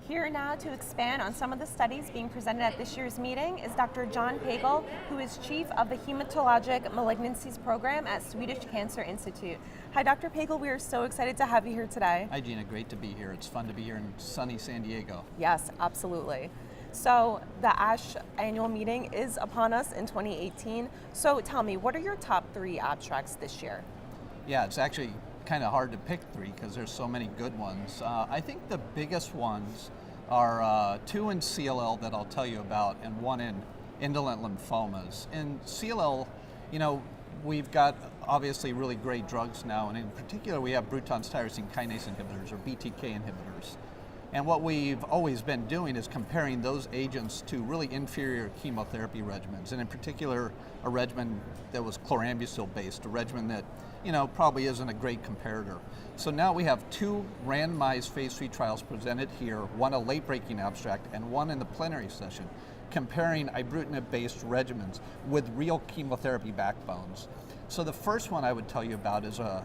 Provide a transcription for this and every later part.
Here now to expand on some of the studies being presented at this year's meeting is Dr. John Pagel, who is Chief of the Hematologic Malignancies Program at Swedish Cancer Institute. Hi, Dr. Pagel, we are so excited to have you here today. Hi, Gina, great to be here. It's fun to be here in sunny San Diego. Yes, absolutely. So the ASH annual meeting is upon us in 2018. So tell me, what are your top 3 abstracts this year? Yeah, it's actually kind of hard to pick 3 because there's so many good ones. I think the biggest ones are 2 in CLL that I'll tell you about and 1 in indolent lymphomas. In CLL, you know, we've got obviously really great drugs now, and in particular we have Bruton's tyrosine kinase inhibitors, or BTK inhibitors. And what we've always been doing is comparing those agents to really inferior chemotherapy regimens, and in particular a regimen that was chlorambucil based, a regimen that, you know, probably isn't a great comparator. So now we have 2 randomized phase 3 trials presented here, 1 a late-breaking abstract and 1 in the plenary session, comparing ibrutinib-based regimens with real chemotherapy backbones. So the first one I would tell you about is a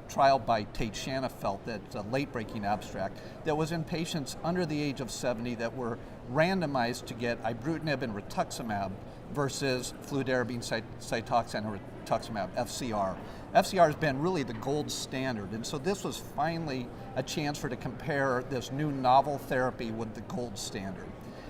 trial by Tate Shanafelt, that's a late-breaking abstract, that was in patients under the age of 70 that were randomized to get ibrutinib and rituximab versus fludarabine cytoxan or rituximab, FCR. FCR has been really the gold standard, and so this was finally a chance to compare this new novel therapy with the gold standard.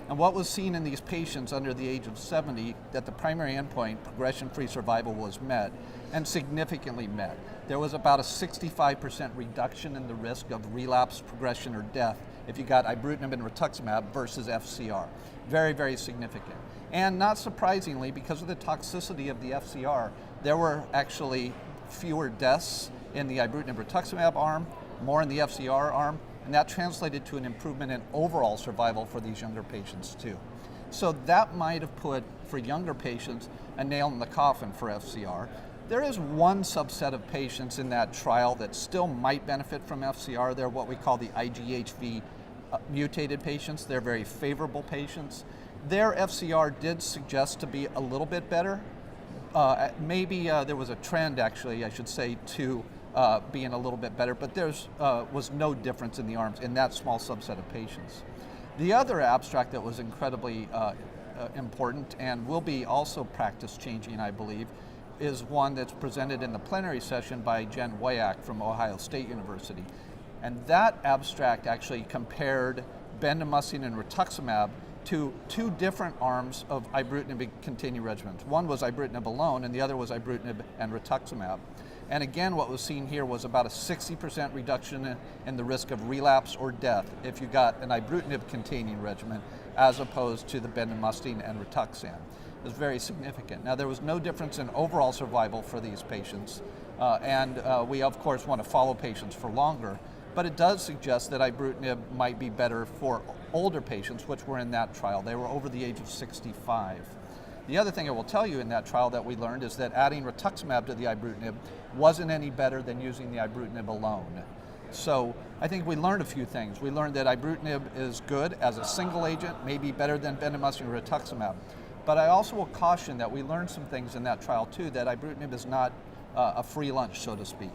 And what was seen in these patients under the age of 70, that the primary endpoint, progression-free survival, was met, and significantly met. There was about a 65% reduction in the risk of relapse, progression, or death if you got ibrutinib and rituximab versus FCR. Very, very significant. And not surprisingly, because of the toxicity of the FCR, there were actually fewer deaths in the ibrutinib rituximab arm, more in the FCR arm, and that translated to an improvement in overall survival for these younger patients too. So that might have put, for younger patients, a nail in the coffin for FCR. There is one subset of patients in that trial that still might benefit from FCR. They're what we call the IGHV mutated patients. They're very favorable patients. Their FCR did suggest to be a little bit better. Maybe there was a trend, actually, I should say, to being a little bit better, but there was no difference in the arms in that small subset of patients. The other abstract that was incredibly important and will be also practice changing, I believe, is one that's presented in the plenary session by Jen Wyack from Ohio State University. And that abstract actually compared bendamustine and rituximab to 2 different arms of ibrutinib-containing regimens. One was ibrutinib alone, and the other was ibrutinib and rituximab. And again, what was seen here was about a 60% reduction in the risk of relapse or death if you got an ibrutinib-containing regimen as opposed to the bendamustine and rituxan. It was very significant. Now, there was no difference in overall survival for these patients, and we of course want to follow patients for longer, but it does suggest that ibrutinib might be better for older patients, which were in that trial. They were over the age of 65. The other thing I will tell you in that trial that we learned is that adding rituximab to the ibrutinib wasn't any better than using the ibrutinib alone. So I think we learned a few things. We learned that ibrutinib is good as a single agent, maybe better than bendamustine or rituximab. But I also will caution that we learned some things in that trial too, that ibrutinib is not a free lunch, so to speak.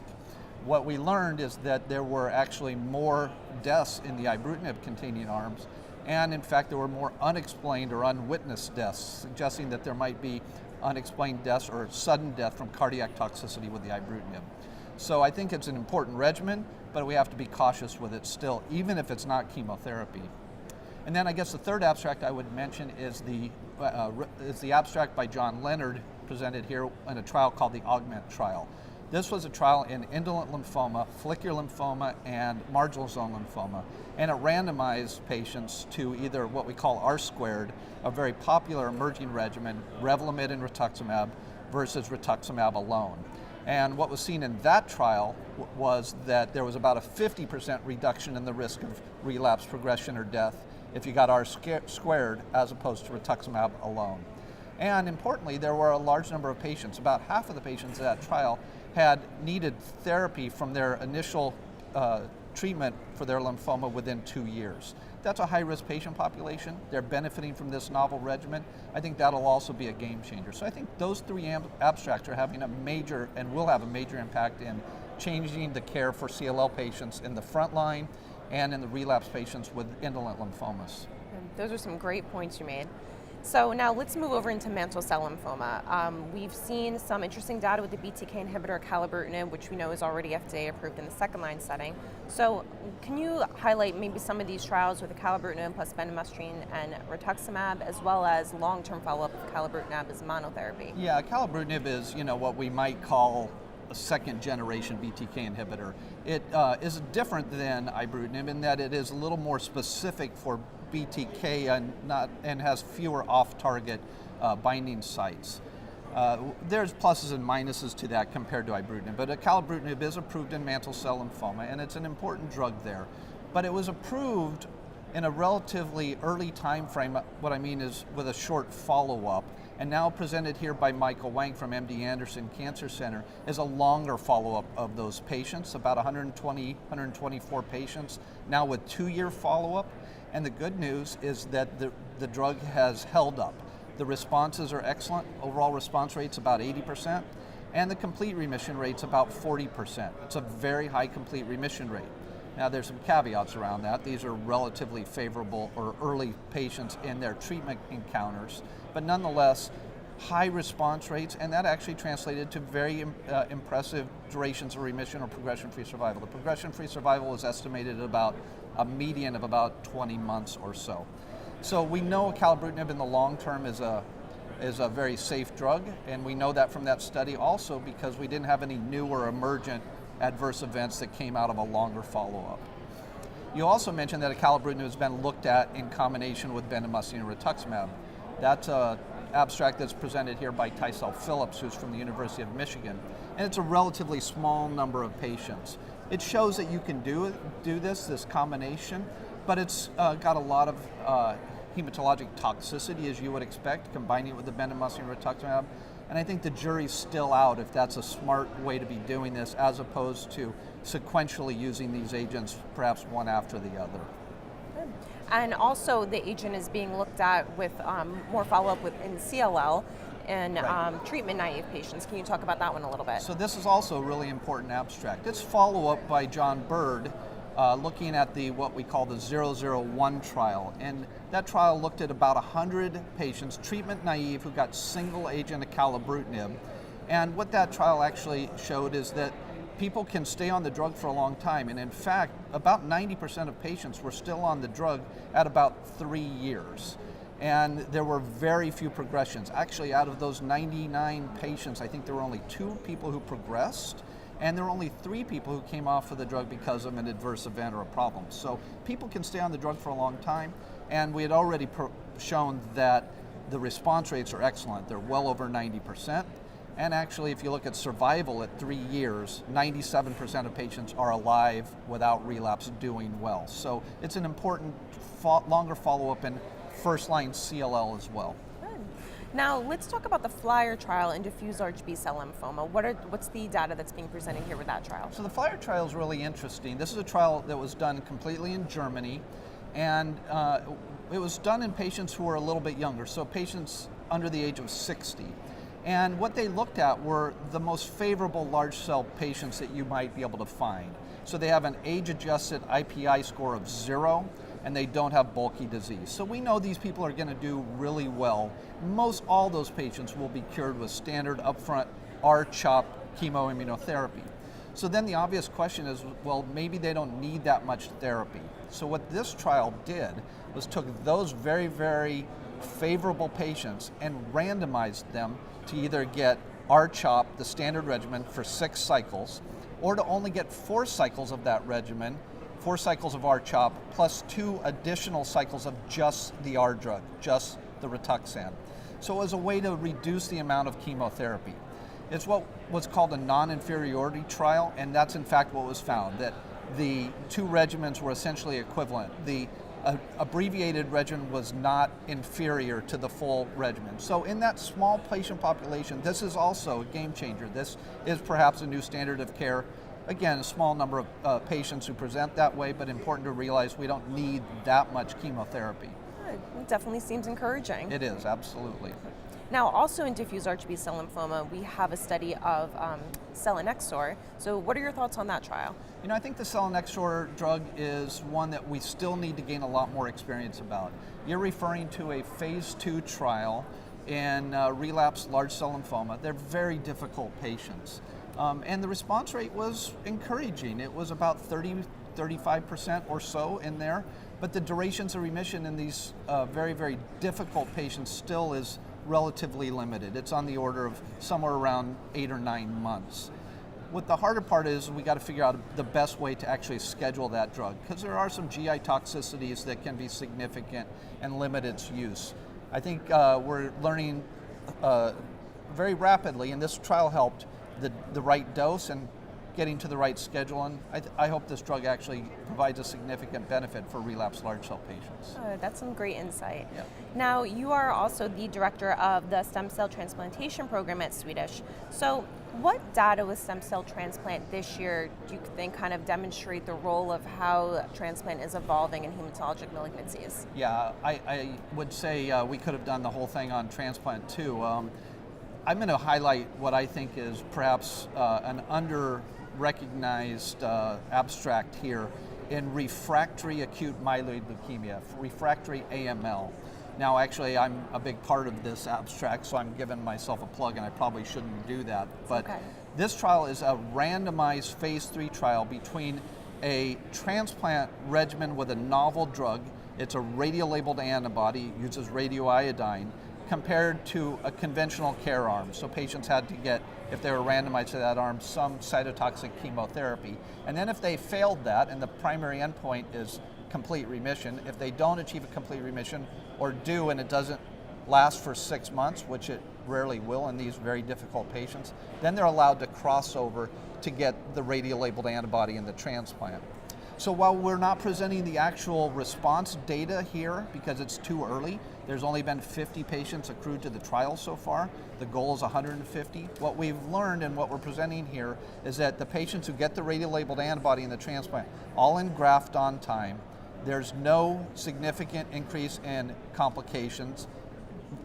What we learned is that there were actually more deaths in the ibrutinib-containing arms, and in fact there were more unexplained or unwitnessed deaths, suggesting that there might be unexplained deaths or sudden death from cardiac toxicity with the ibrutinib. So I think it's an important regimen, but we have to be cautious with it still, even if it's not chemotherapy. And then I guess the third abstract I would mention is the abstract by John Leonard, presented here in a trial called the Augment trial. This was a trial in indolent lymphoma, follicular lymphoma, and marginal zone lymphoma, and it randomized patients to either what we call R-squared, a very popular emerging regimen, Revlimid and rituximab, versus rituximab alone. And what was seen in that trial was that there was about a 50% reduction in the risk of relapse, progression, or death if you got R-squared as opposed to rituximab alone. And importantly, there were a large number of patients, about half of the patients in that trial had needed therapy from their initial treatment for their lymphoma within 2 years. That's a high-risk patient population. They're benefiting from this novel regimen. I think that'll also be a game changer. So I think those 3 abstracts are having a major, and will have a major impact in changing the care for CLL patients in the front line and in the relapsed patients with indolent lymphomas. Those are some great points you made. So now let's move over into mantle cell lymphoma. We've seen some interesting data with the BTK inhibitor acalabrutinib, which we know is already FDA approved in the second-line setting. So can you highlight maybe some of these trials with acalabrutinib plus bendamustine and rituximab, as well as long-term follow-up of acalabrutinib as monotherapy? Yeah, acalabrutinib is, what we might call a second-generation BTK inhibitor. It is different than ibrutinib in that it is a little more specific for BTK and has fewer off-target binding sites. There's pluses and minuses to that compared to ibrutinib, but acalabrutinib is approved in mantle cell lymphoma, and it's an important drug there. But it was approved in a relatively early time frame, what I mean is with a short follow-up, and now presented here by Michael Wang from MD Anderson Cancer Center is a longer follow-up of those patients, about 124 patients, now with 2-year follow-up. And the good news is that the drug has held up. The responses are excellent. Overall response rate's about 80%, and the complete remission rate's about 40%. It's a very high complete remission rate. Now there's some caveats around that. These are relatively favorable or early patients in their treatment encounters, but nonetheless, high response rates, and that actually translated to very impressive durations of remission or progression-free survival. The progression-free survival is estimated at about a median of about 20 months or so. So we know acalabrutinib in the long term is a very safe drug, and we know that from that study also because we didn't have any new or emergent adverse events that came out of a longer follow-up. You also mentioned that acalabrutinib has been looked at in combination with bendamustine and rituximab. That's an abstract that's presented here by Tysel Phillips, who's from the University of Michigan, and it's a relatively small number of patients. It shows that you can do this combination, but it's got a lot of hematologic toxicity, as you would expect, combining it with the bendamustine and rituximab. And I think the jury's still out if that's a smart way to be doing this, as opposed to sequentially using these agents, perhaps one after the other. And also the agent is being looked at with more follow-up in CLL and Right. treatment-naive patients. Can you talk about that one a little bit? So this is also a really important abstract. It's follow-up by John Bird, looking at what we call the 001 trial. And that trial looked at about 100 patients, treatment naive, who got single agent acalabrutinib. And what that trial actually showed is that people can stay on the drug for a long time. And in fact, about 90% of patients were still on the drug at about 3 years. And there were very few progressions. Actually, out of those 99 patients, I think there were only 2 people who progressed, and there were only 3 people who came off of the drug because of an adverse event or a problem. So people can stay on the drug for a long time, and we had already shown that the response rates are excellent. They're well over 90%. And actually, if you look at survival at 3 years, 97% of patients are alive without relapse, doing well. So it's an important longer follow-up in first-line CLL as well. Good. Now let's talk about the FLIER trial in diffuse large B-cell lymphoma. What's the data that's being presented here with that trial? So the FLIER trial is really interesting. This is a trial that was done completely in Germany, and it was done in patients who were a little bit younger, so patients under the age of 60. And what they looked at were the most favorable large cell patients that you might be able to find. So they have an age-adjusted IPI score of 0, and they don't have bulky disease. So we know these people are going to do really well. Most all those patients will be cured with standard upfront R-CHOP chemoimmunotherapy. So then the obvious question is, well, maybe they don't need that much therapy. So what this trial did was took those very, very favorable patients and randomized them to either get R-CHOP, the standard regimen, for 6 cycles, or to only get 4 cycles of that regimen, 4 cycles of R-CHOP, plus 2 additional cycles of just the R drug, just the Rituxan. So it was a way to reduce the amount of chemotherapy. It's what was called a non-inferiority trial, and that's in fact what was found, that the 2 regimens were essentially equivalent. The abbreviated regimen was not inferior to the full regimen. So in that small patient population, this is also a game changer. This is perhaps a new standard of care. Again, a small number of patients who present that way, but important to realize we don't need that much chemotherapy. It definitely seems encouraging. It is, absolutely. Now, also in diffuse large B-cell lymphoma, we have a study of selinexor. So what are your thoughts on that trial? You know, I think the selinexor drug is one that we still need to gain a lot more experience about. You're referring to a phase 2 trial in relapsed large cell lymphoma. They're very difficult patients. And the response rate was encouraging. It was about 35% or so in there, but the durations of remission in these very, very difficult patients still is relatively limited. It's on the order of somewhere around 8 or 9 months. What the harder part is, we got to figure out the best way to actually schedule that drug, because there are some GI toxicities that can be significant and limit its use. I think we're learning very rapidly, and this trial helped, the right dose and getting to the right schedule, and I hope this drug actually provides a significant benefit for relapsed large cell patients. That's some great insight. Yeah. Now, you are also the director of the stem cell transplantation program at Swedish. So what data with stem cell transplant this year do you think kind of demonstrate the role of how transplant is evolving in hematologic malignancies? Yeah, I would say we could have done the whole thing on transplant too. I'm going to highlight what I think is perhaps an under-recognized abstract here in refractory acute myeloid leukemia, refractory AML. Now, actually, I'm a big part of this abstract, so I'm giving myself a plug, and I probably shouldn't do that. But okay. This trial is a randomized phase 3 trial between a transplant regimen with a novel drug. It's a radiolabeled antibody, uses radioiodine, compared to a conventional care arm. So patients had to get, if they were randomized to that arm, some cytotoxic chemotherapy. And then if they failed that, and the primary endpoint is complete remission, if they don't achieve a complete remission or do and it doesn't last for 6 months, which it rarely will in these very difficult patients, then they're allowed to cross over to get the radiolabeled antibody in the transplant. So while we're not presenting the actual response data here because it's too early, there's only been 50 patients accrued to the trial so far. The goal is 150. What we've learned and what we're presenting here is that the patients who get the radiolabeled antibody in the transplant all engraft on time. There's no significant increase in complications,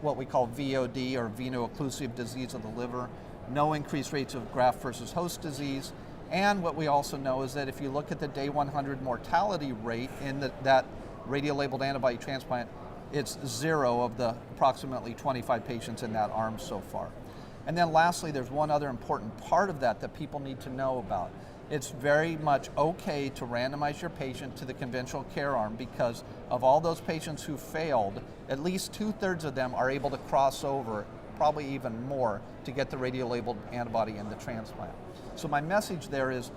what we call VOD or veno-occlusive disease of the liver, no increased rates of graft versus host disease. And what we also know is that if you look at the day 100 mortality rate in that radiolabeled antibody transplant, it's 0 of the approximately 25 patients in that arm so far. And then lastly, there's one other important part of that people need to know about. It's very much okay to randomize your patient to the conventional care arm because of all those patients who failed, at least 2/3 of them are able to cross over, probably even more, to get the radiolabeled antibody in the transplant. So my message there is,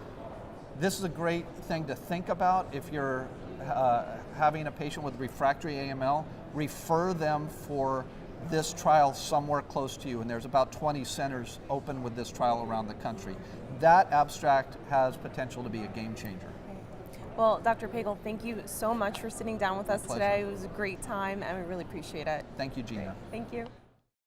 this is a great thing to think about if you're having a patient with refractory AML, refer them for this trial somewhere close to you, and there's about 20 centers open with this trial around the country. That abstract has potential to be a game changer. Well, Dr. Pagel, thank you so much for sitting down with us My pleasure. today. It was a great time, and we really appreciate it. Thank you, Gina. Thank you.